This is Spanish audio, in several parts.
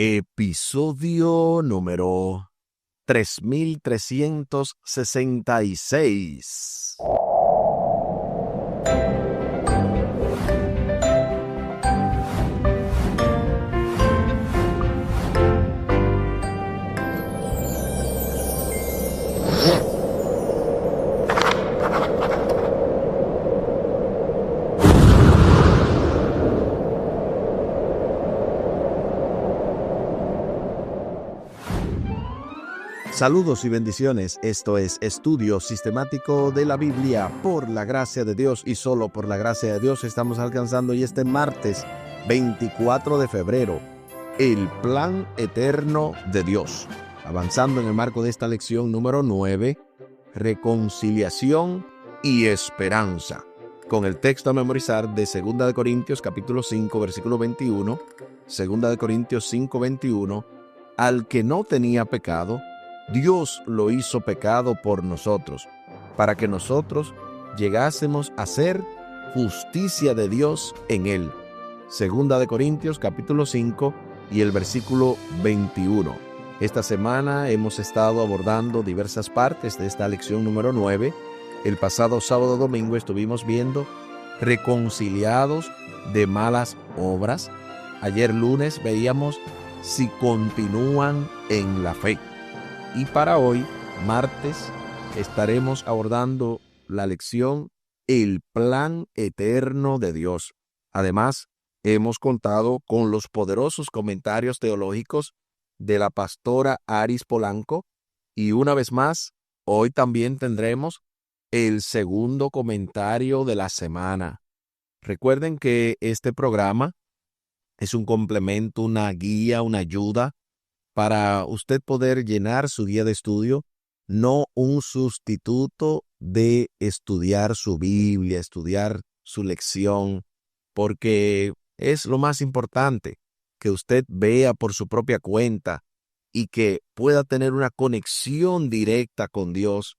Episodio número 3366. Saludos y bendiciones. Esto es Estudio Sistemático de la Biblia. Por la gracia de Dios y solo por la gracia de Dios estamos alcanzando hoy este martes 24 de febrero el plan eterno de Dios. Avanzando en el marco de esta lección número 9, reconciliación y esperanza. Con el texto a memorizar de 2 de Corintios capítulo 5 versículo 21, 2 de Corintios 5, 21, al que no tenía pecado, Dios lo hizo pecado por nosotros, para que nosotros llegásemos a ser justicia de Dios en él. 2 de Corintios capítulo 5 y el versículo 21. Esta semana hemos estado abordando diversas partes de esta lección número 9. El pasado sábado domingo estuvimos viendo reconciliados de malas obras. Ayer lunes veíamos si continúan en la fe. Y para hoy, martes, estaremos abordando la lección El plan eterno de Dios. Además, hemos contado con los poderosos comentarios teológicos de la pastora Aris Polanco y una vez más, hoy también tendremos el segundo comentario de la semana. Recuerden que este programa es un complemento, una guía, una ayuda para usted poder llenar su guía de estudio, no un sustituto de estudiar su Biblia, estudiar su lección, porque es lo más importante, que usted vea por su propia cuenta y que pueda tener una conexión directa con Dios,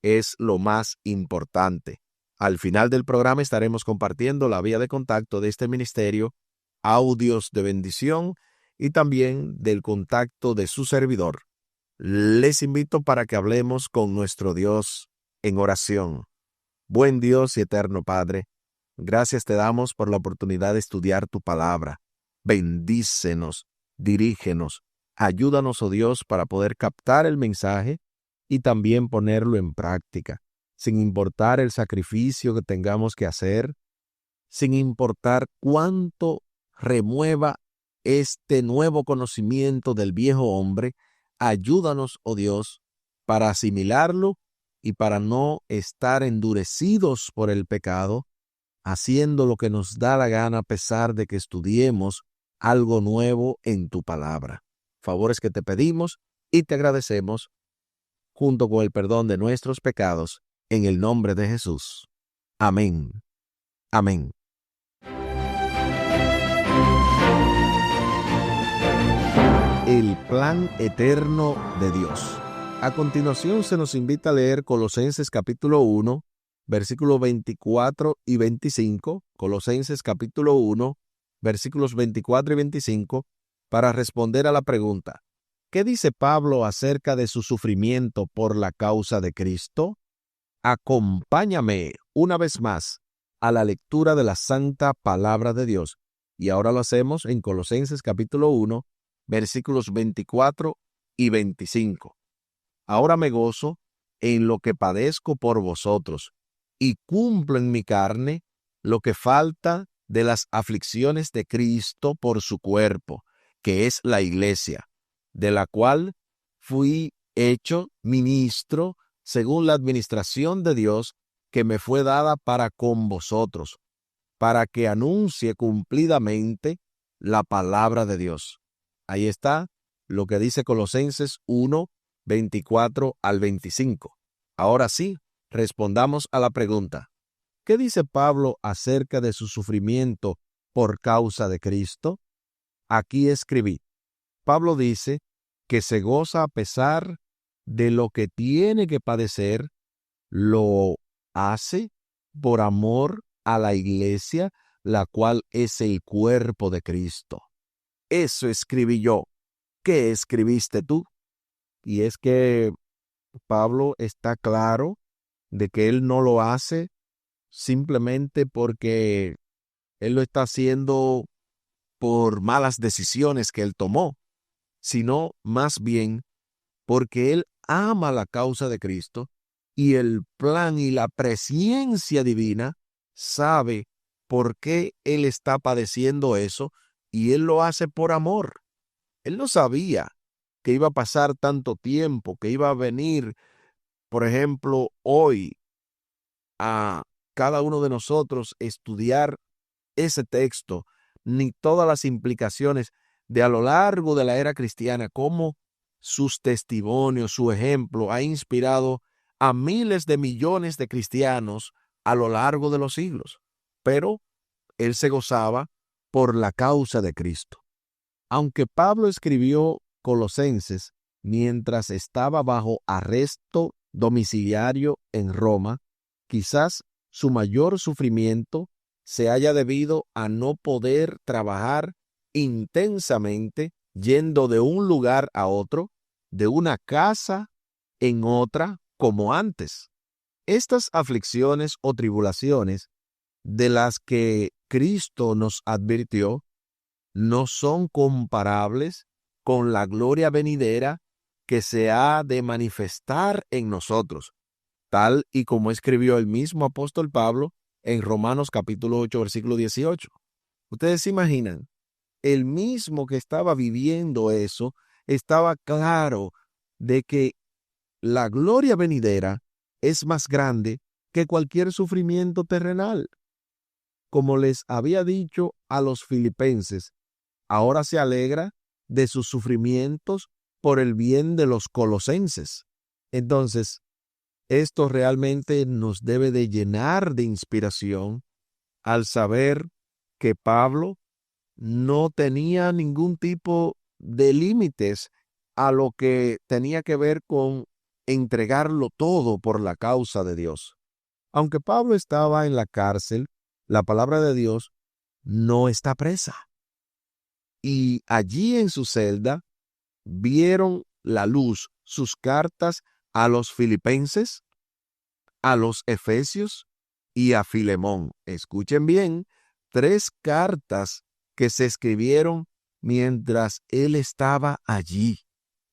es lo más importante. Al final del programa estaremos compartiendo la vía de contacto de este ministerio, audios de bendición, y también del contacto de su servidor. Les invito para que hablemos con nuestro Dios en oración. Buen Dios y eterno Padre, gracias te damos por la oportunidad de estudiar tu palabra. Bendícenos, dirígenos, ayúdanos, oh Dios, para poder captar el mensaje y también ponerlo en práctica, sin importar el sacrificio que tengamos que hacer, sin importar cuánto remueva este nuevo conocimiento del viejo hombre. Ayúdanos, oh Dios, para asimilarlo y para no estar endurecidos por el pecado, haciendo lo que nos da la gana a pesar de que estudiemos algo nuevo en tu palabra. Favores que te pedimos y te agradecemos, junto con el perdón de nuestros pecados, en el nombre de Jesús. Amén. Amén. El plan eterno de Dios. A continuación se nos invita a leer Colosenses capítulo 1, versículos 24 y 25, Colosenses capítulo 1, versículos 24 y 25, para responder a la pregunta, ¿qué dice Pablo acerca de su sufrimiento por la causa de Cristo? Acompáñame una vez más a la lectura de la santa palabra de Dios. Y ahora lo hacemos en Colosenses capítulo 1, versículos 24 y 25. Ahora me gozo en lo que padezco por vosotros, y cumplo en mi carne lo que falta de las aflicciones de Cristo por su cuerpo, que es la iglesia, de la cual fui hecho ministro según la administración de Dios que me fue dada para con vosotros, para que anuncie cumplidamente la palabra de Dios. Ahí está lo que dice Colosenses 1, 24 al 25. Ahora sí, respondamos a la pregunta. ¿Qué dice Pablo acerca de su sufrimiento por causa de Cristo? Aquí escribí. Pablo dice que se goza a pesar de lo que tiene que padecer, lo hace por amor a la iglesia, la cual es el cuerpo de Cristo. Eso escribí yo. ¿qué escribiste tú? Y es que Pablo está claro de que él no lo hace simplemente porque él lo está haciendo por malas decisiones que él tomó, sino más bien porque él ama la causa de Cristo y el plan y la presciencia divina sabe por qué él está padeciendo eso y él lo hace por amor. Él no sabía que iba a pasar tanto tiempo, que iba a venir, por ejemplo, hoy a cada uno de nosotros estudiar ese texto, ni todas las implicaciones de a lo largo de la era cristiana, cómo sus testimonios, su ejemplo ha inspirado a miles de millones de cristianos a lo largo de los siglos. Pero él se gozaba por la causa de Cristo. Aunque Pablo escribió Colosenses mientras estaba bajo arresto domiciliario en Roma, quizás su mayor sufrimiento se haya debido a no poder trabajar intensamente yendo de un lugar a otro, de una casa en otra, como antes. Estas aflicciones o tribulaciones de las que Cristo nos advirtió no son comparables con la gloria venidera que se ha de manifestar en nosotros, tal y como escribió el mismo apóstol Pablo en Romanos capítulo 8, versículo 18. Ustedes se imaginan, el mismo que estaba viviendo eso, estaba claro de que la gloria venidera es más grande que cualquier sufrimiento terrenal. Como les había dicho a los filipenses, ahora se alegra de sus sufrimientos por el bien de los colosenses. Entonces, esto realmente nos debe de llenar de inspiración al saber que Pablo no tenía ningún tipo de límites a lo que tenía que ver con entregarlo todo por la causa de Dios. Aunque Pablo estaba en la cárcel, la palabra de Dios no está presa. Y allí en su celda vieron la luz sus cartas a los filipenses, a los efesios y a Filemón. Escuchen bien, 3 cartas que se escribieron mientras él estaba allí.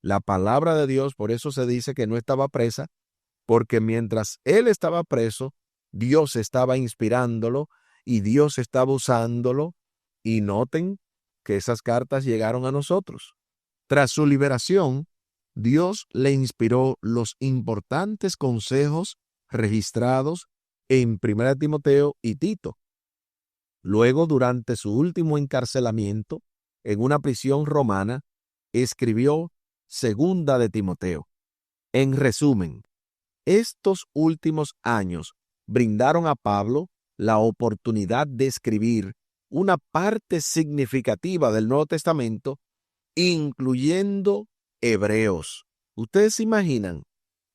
La palabra de Dios, por eso se dice que no estaba presa, porque mientras él estaba preso, Dios estaba inspirándolo y Dios estaba usándolo. Y noten que esas cartas llegaron a nosotros. Tras su liberación, Dios le inspiró los importantes consejos registrados en 1 Timoteo y Tito. Luego, durante su último encarcelamiento en una prisión romana, escribió 2 de Timoteo. En resumen, estos últimos años brindaron a Pablo la oportunidad de escribir una parte significativa del Nuevo Testamento, incluyendo Hebreos. Ustedes se imaginan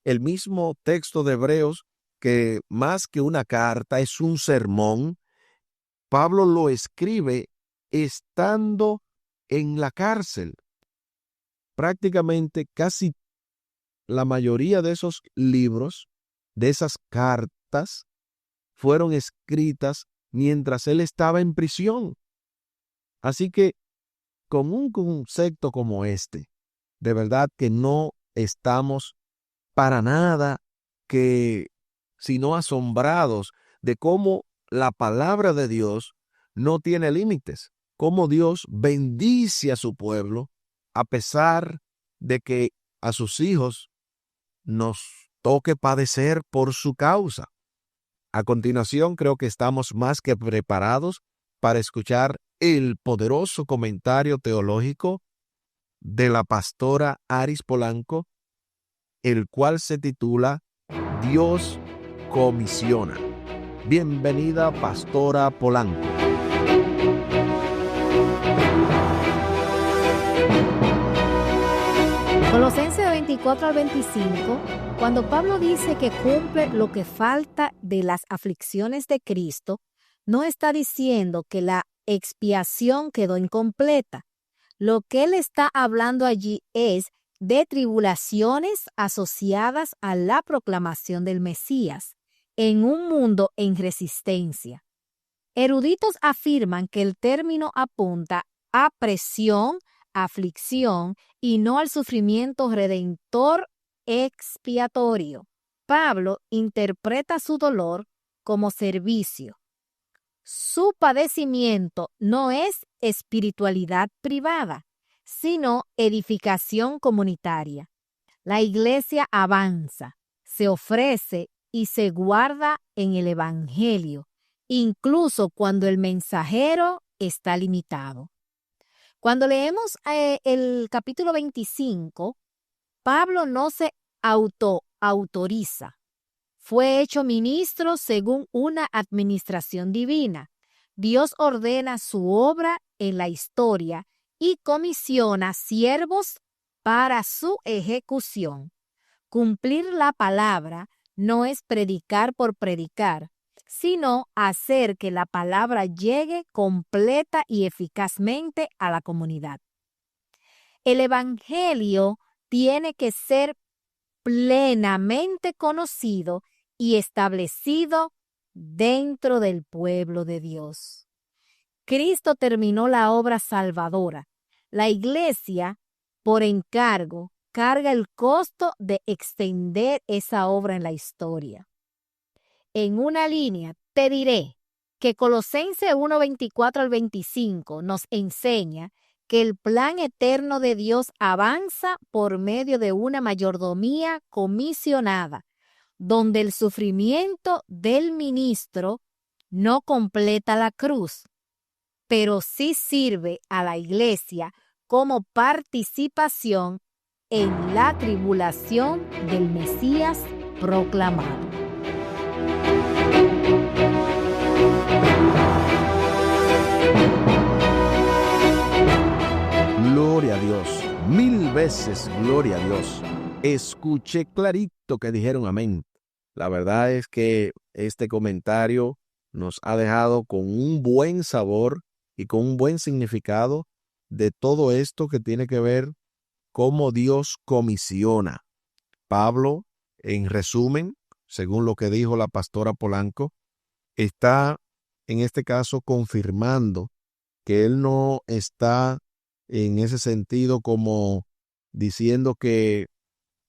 el mismo texto de Hebreos, que más que una carta es un sermón. Pablo lo escribe estando en la cárcel. Prácticamente casi la mayoría de esos libros, de esas cartas, fueron escritas mientras él estaba en prisión. Así que con un concepto como este, de verdad que no estamos para nada que sino asombrados de cómo la palabra de Dios no tiene límites, cómo Dios bendice a su pueblo a pesar de que a sus hijos nos toque padecer por su causa. A continuación, creo que estamos más que preparados para escuchar el poderoso comentario teológico de la pastora Aris Polanco, el cual se titula Dios comisiona. Bienvenida, pastora Polanco. Colosenses 24 al 25, cuando Pablo dice que cumple lo que falta de las aflicciones de Cristo, no está diciendo que la expiación quedó incompleta. Lo que él está hablando allí es de tribulaciones asociadas a la proclamación del Mesías en un mundo en resistencia. Eruditos afirman que el término apunta a presión, aflicción y no al sufrimiento redentor expiatorio. Pablo interpreta su dolor como servicio. Su padecimiento no es espiritualidad privada, sino edificación comunitaria. La iglesia avanza, se ofrece y se guarda en el Evangelio, incluso cuando el mensajero está limitado. Cuando leemos el capítulo 25, Pablo no se autoriza. Fue hecho ministro según una administración divina. Dios ordena su obra en la historia y comisiona siervos para su ejecución. Cumplir la palabra no es predicar por predicar, sino hacer que la palabra llegue completa y eficazmente a la comunidad. El Evangelio tiene que ser plenamente conocido y establecido dentro del pueblo de Dios. Cristo terminó la obra salvadora. La iglesia, por encargo, carga el costo de extender esa obra en la historia. En una línea, te diré que Colosenses 1:24 al 25 nos enseña que el plan eterno de Dios avanza por medio de una mayordomía comisionada, donde el sufrimiento del ministro no completa la cruz, pero sí sirve a la iglesia como participación en la tribulación del Mesías proclamado. Gloria a Dios, 1000 veces gloria a Dios. Escuché clarito que dijeron amén. La verdad es que este comentario nos ha dejado con un buen sabor y con un buen significado de todo esto que tiene que ver cómo Dios comisiona. Pablo, en resumen, según lo que dijo la pastora Polanco, está en este caso confirmando que él no está en ese sentido como diciendo que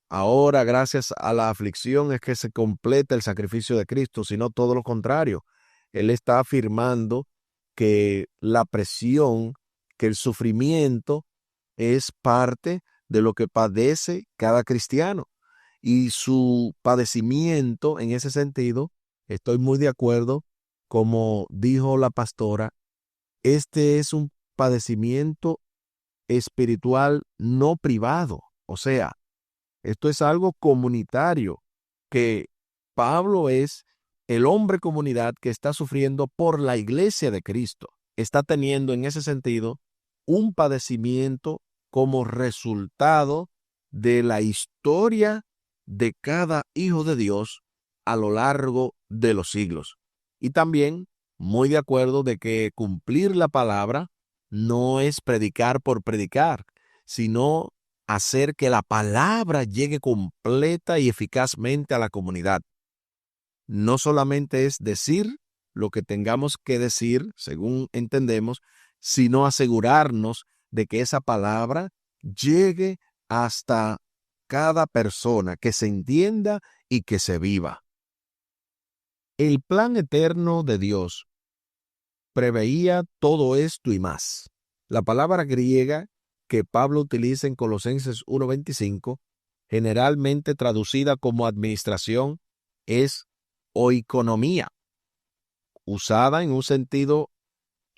ahora gracias a la aflicción es que se completa el sacrificio de Cristo, sino todo lo contrario. Él está afirmando que la presión, que el sufrimiento es parte de lo que padece cada cristiano. Y su padecimiento, en ese sentido, estoy muy de acuerdo, como dijo la pastora, este es un padecimiento espiritual no privado. O sea, esto es algo comunitario, que Pablo es el hombre comunidad que está sufriendo por la iglesia de Cristo. Está teniendo en ese sentido un padecimiento como resultado de la historia de cada hijo de Dios a lo largo de los siglos. Y también muy de acuerdo de que cumplir la palabra no es predicar por predicar, sino hacer que la palabra llegue completa y eficazmente a la comunidad. No solamente es decir lo que tengamos que decir, según entendemos, sino asegurarnos de que esa palabra llegue hasta cada persona, que se entienda y que se viva. El plan eterno de Dios preveía todo esto y más. La palabra griega que Pablo utiliza en Colosenses 1:25, generalmente traducida como administración, es oikonomía, usada en un sentido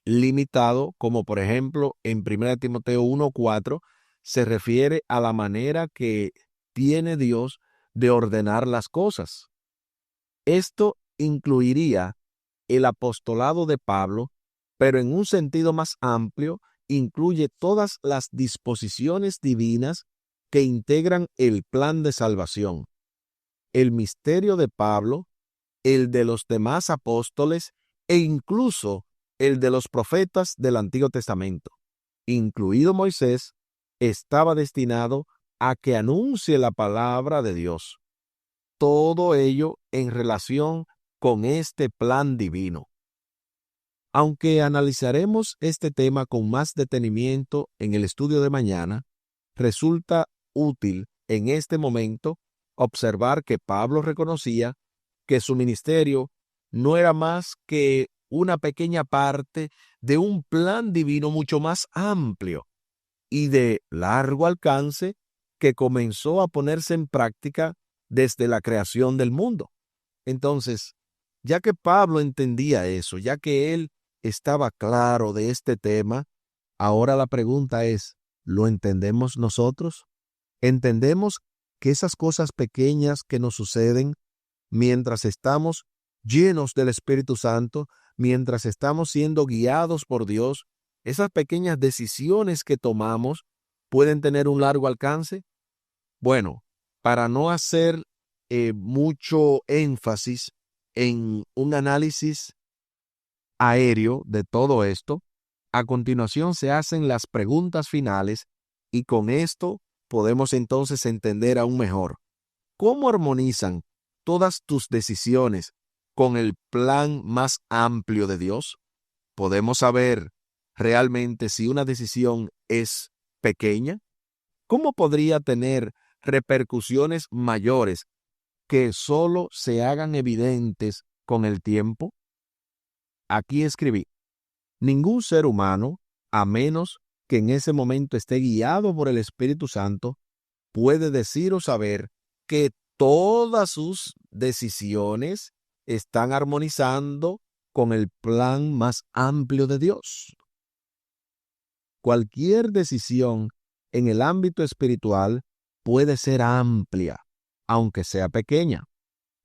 limitado, como por ejemplo en 1 Timoteo 1:4, se refiere a la manera que tiene Dios de ordenar las cosas. Esto incluiría el apostolado de Pablo, pero en un sentido más amplio, incluye todas las disposiciones divinas que integran el plan de salvación. El misterio de Pablo, el de los demás apóstoles e incluso el de los profetas del Antiguo Testamento. incluido Moisés, estaba destinado a que anuncie la palabra de Dios. Todo ello en relación con este plan divino. Aunque analizaremos este tema con más detenimiento en el estudio de mañana, resulta útil en este momento observar que Pablo reconocía que su ministerio no era más que una pequeña parte de un plan divino mucho más amplio y de largo alcance que comenzó a ponerse en práctica desde la creación del mundo. Entonces, ya que Pablo entendía eso, ya que él estaba claro de este tema, ahora la pregunta es, ¿lo entendemos nosotros? ¿Entendemos que esas cosas pequeñas que nos suceden mientras estamos llenos del Espíritu Santo, mientras estamos siendo guiados por Dios, esas pequeñas decisiones que tomamos pueden tener un largo alcance? Bueno, para no hacer mucho énfasis en un análisis aéreo de todo esto, a continuación se hacen las preguntas finales y con esto podemos entonces entender aún mejor cómo armonizan todas tus decisiones con el plan más amplio de Dios. ¿Podemos saber realmente si una decisión es pequeña? ¿Cómo podría tener repercusiones mayores que solo se hagan evidentes con el tiempo? Aquí escribí: ningún ser humano, a menos que en ese momento esté guiado por el Espíritu Santo, puede decir o saber que todas sus decisiones están armonizando con el plan más amplio de Dios. Cualquier decisión en el ámbito espiritual puede ser amplia, aunque sea pequeña.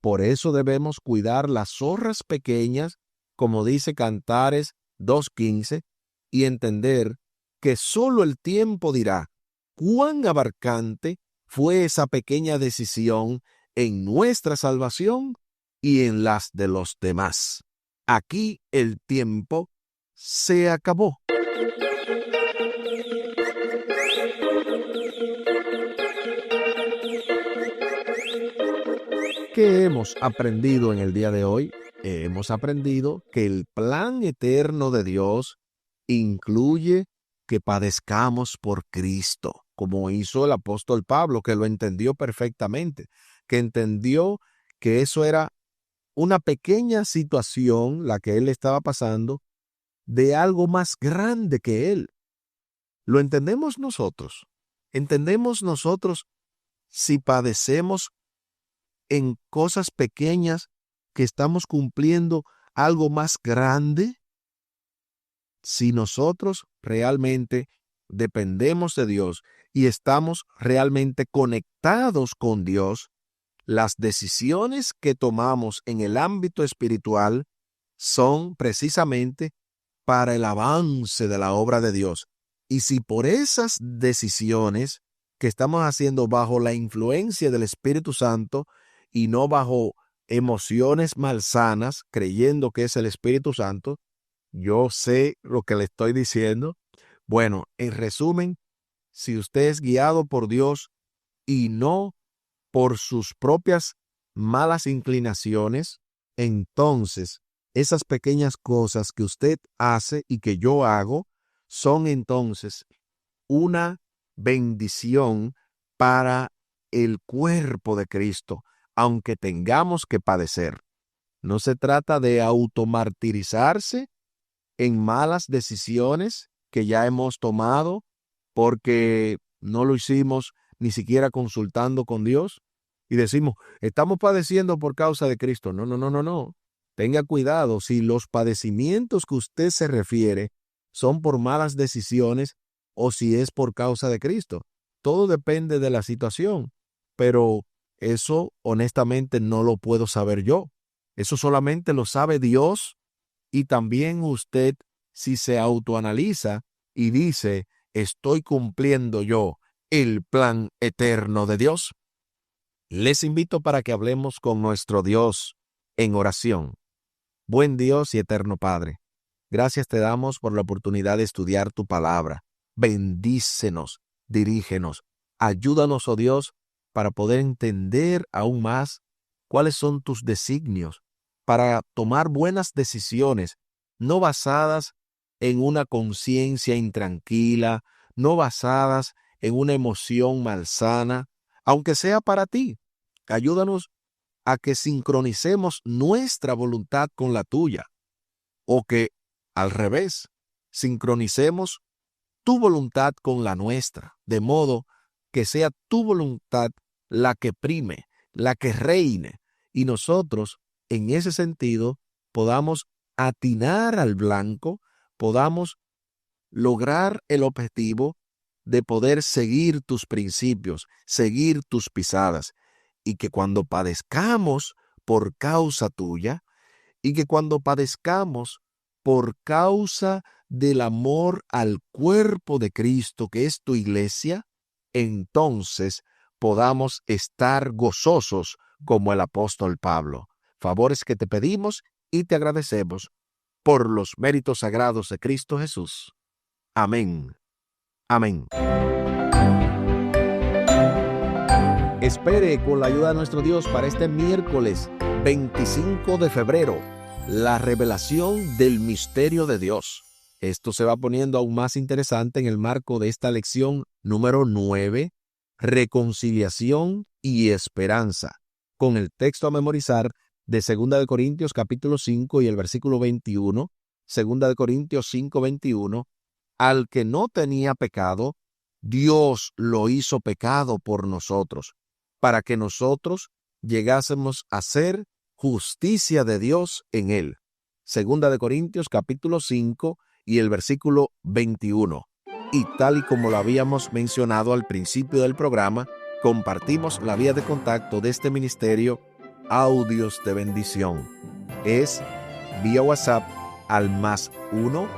Por eso debemos cuidar las zorras pequeñas, como dice Cantares 2:15, y entender que solo el tiempo dirá cuán abarcante fue esa pequeña decisión en nuestra salvación y en las de los demás. Aquí el tiempo se acabó. ¿Qué hemos aprendido en el día de hoy? Hemos aprendido que el plan eterno de Dios incluye que padezcamos por Cristo, como hizo el apóstol Pablo, que lo entendió perfectamente, que entendió que eso era una pequeña situación, la que él estaba pasando, de algo más grande que él. ¿Lo entendemos nosotros? ¿Entendemos nosotros si padecemos en cosas pequeñas que estamos cumpliendo algo más grande? Si nosotros realmente dependemos de Dios y estamos realmente conectados con Dios, las decisiones que tomamos en el ámbito espiritual son precisamente para el avance de la obra de Dios. Y si por esas decisiones que estamos haciendo bajo la influencia del Espíritu Santo y no bajo emociones malsanas, creyendo que es el Espíritu Santo, yo sé lo que le estoy diciendo. Bueno, en resumen, si usted es guiado por Dios y no por sus propias malas inclinaciones, entonces esas pequeñas cosas que usted hace y que yo hago son entonces una bendición para el cuerpo de Cristo, aunque tengamos que padecer. No se trata de automartirizarse en malas decisiones que ya hemos tomado porque no lo hicimos ni siquiera consultando con Dios y decimos, estamos padeciendo por causa de Cristo. No, no, no, no, no. Tenga cuidado si los padecimientos que usted se refiere son por malas decisiones o si es por causa de Cristo. Todo depende de la situación, pero eso honestamente no lo puedo saber yo. Eso solamente lo sabe Dios. Y también usted, si se autoanaliza y dice, ¿estoy cumpliendo yo el plan eterno de Dios? Les invito para que hablemos con nuestro Dios en oración. Buen Dios y eterno Padre, gracias te damos por la oportunidad de estudiar tu palabra. Bendícenos, dirígenos, ayúdanos, oh Dios, para poder entender aún más cuáles son tus designios, para tomar buenas decisiones, no basadas en una conciencia intranquila, no basadas en una emoción malsana, aunque sea para ti. Ayúdanos a que sincronicemos nuestra voluntad con la tuya, o que, al revés, sincronicemos tu voluntad con la nuestra, de modo que sea tu voluntad la que prime, la que reine, y nosotros, en ese sentido, podamos atinar al blanco, podamos lograr el objetivo de poder seguir tus principios, seguir tus pisadas, y que cuando padezcamos por causa tuya, y que cuando padezcamos por causa del amor al cuerpo de Cristo, que es tu iglesia, entonces podamos estar gozosos como el apóstol Pablo. Favores que te pedimos y te agradecemos por los méritos sagrados de Cristo Jesús. Amén. Amén. Espere con la ayuda de nuestro Dios para este miércoles 25 de febrero, la revelación del misterio de Dios. Esto se va poniendo aún más interesante en el marco de esta lección número 9, reconciliación y esperanza, con el texto a memorizar de 2 de Corintios capítulo 5 y el versículo 21, 2 de Corintios 5, 21, al que no tenía pecado, Dios lo hizo pecado por nosotros, para que nosotros llegásemos a ser justicia de Dios en él. 2 de Corintios capítulo 5 y el versículo 21. Y tal y como lo habíamos mencionado al principio del programa, compartimos la vía de contacto de este ministerio, Audios de Bendición. Es vía WhatsApp al +1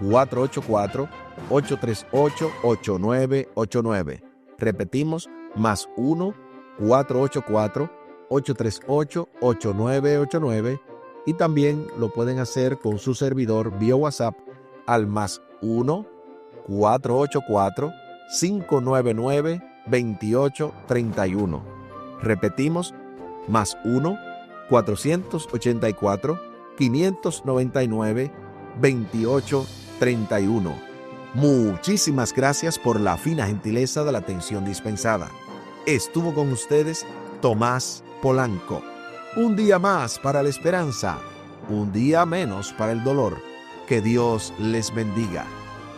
484 838 8989. Repetimos, +1 484 838 8989. Y también lo pueden hacer con su servidor vía WhatsApp al +1 484 599 2831. Repetimos, +1 484 599 2831. Muchísimas gracias por la fina gentileza de la atención dispensada. Estuvo con ustedes Tomás Polanco. Un día más para la esperanza, un día menos para el dolor. Que Dios les bendiga.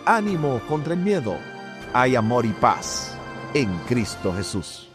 Ánimo contra el miedo. Hay amor y paz en Cristo Jesús.